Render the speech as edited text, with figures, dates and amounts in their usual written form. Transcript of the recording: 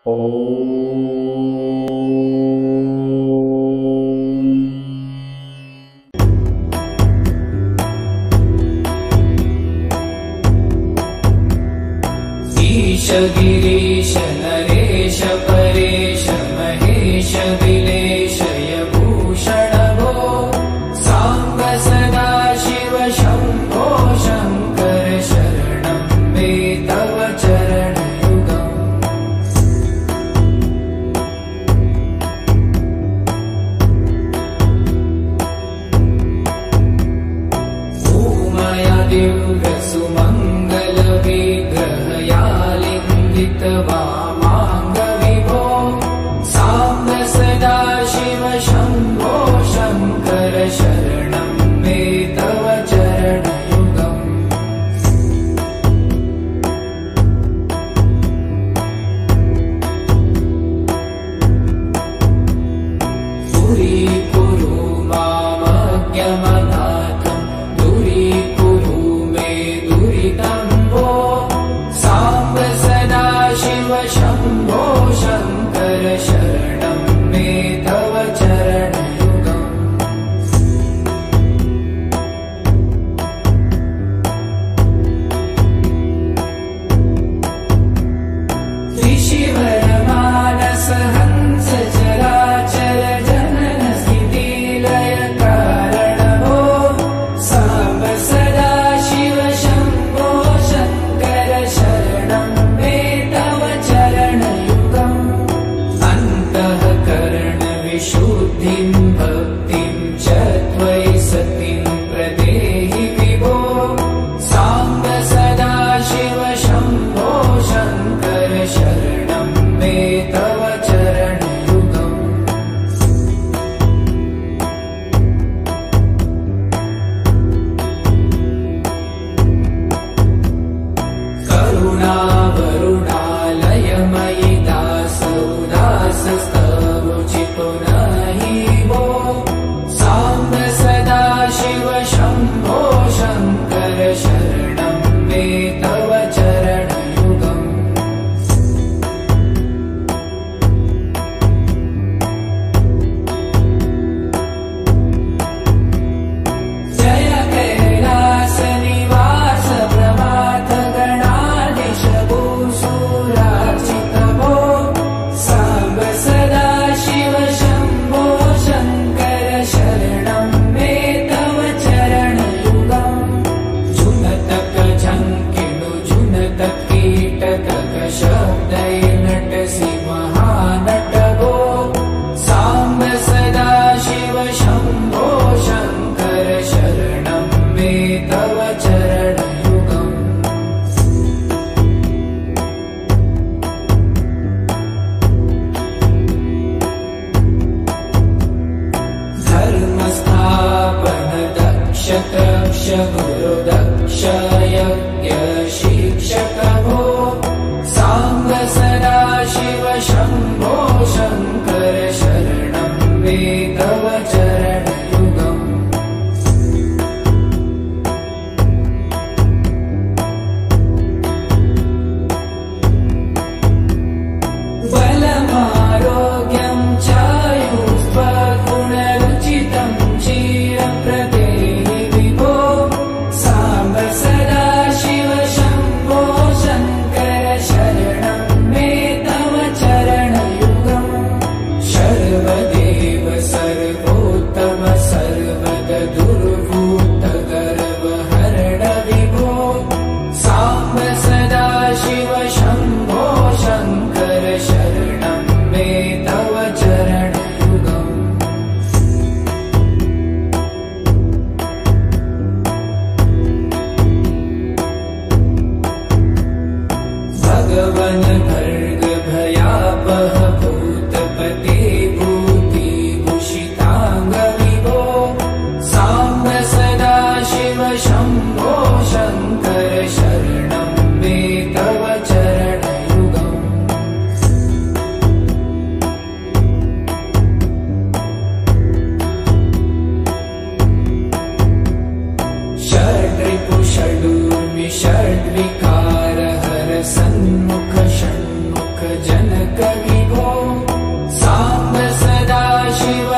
ईश गिरीश नरेश परेश महेश विलेशय भूषण भो साम्ब सदा शिव शम्भो शङ्कर शरणं मे तव चरणयुगम्। भूमया दिव्य सुमङ्गल विग्रहयालिङ्गित वामाङ्ग विभो साम्ब सदा शिव शम्भो शङ्कर शरणं मे तव चरणयुगम्। दूरीकुरु मामज्ञमनाथं दूरीकुरु मे दुरितं भो साम्ब सदा शिव शम्भो शङ्कर शरणं मे तव चरणयुगम्। ऋषिवर मानस हंस चराचर जनन स्थिति लय कारण भो साम्ब सदा शिव शम्भो शङ्कर शरणं मे तव चरणयुगम्। अन्तःकरण विशुद्धिं भक्तिं च त्वयि सतिं प्रदेहि विभो साम्ब सदा शिव शम्भो शङ्कर शरणं मे तव चरणयुगम्। करुणावरुणालयमयि दासौदासस्तवोचितो नहि भो साम्ब सदा शिव शम्भो शङ्कर शरणं मे तव चरणयुगम्। जय कैलासनिवास प्रभात गणाधीश भूसुरार्चित भो साम्ब सदा शिव शम्भो शङ्कर शरणं मे तव चरणयुगम्। झुनतक झङ्किणु झुनतक कीटक शब्दैर्नटसि महानट भो साम्ब सदा शिव शम्भो शङ्कर शरणं मे तव चरणयुगम्। धर्मस्थापन दक्ष तक्ष गुरुदक्ष यज्ञ शिक्षक भो साम्ब सदा शिव शम्भो शङ्कर शरणं मे तव चरणयुगम्। बलमारोग्यं चायुस्त्वगुणरुचितं चिरप्रदेहि विभो साम्ब सदा शिव शम्भो शङ्कर शरणं मे तव चरणयुगम्। सर्वदेव सर्वोत्तम विभो साम्ब सदा शिव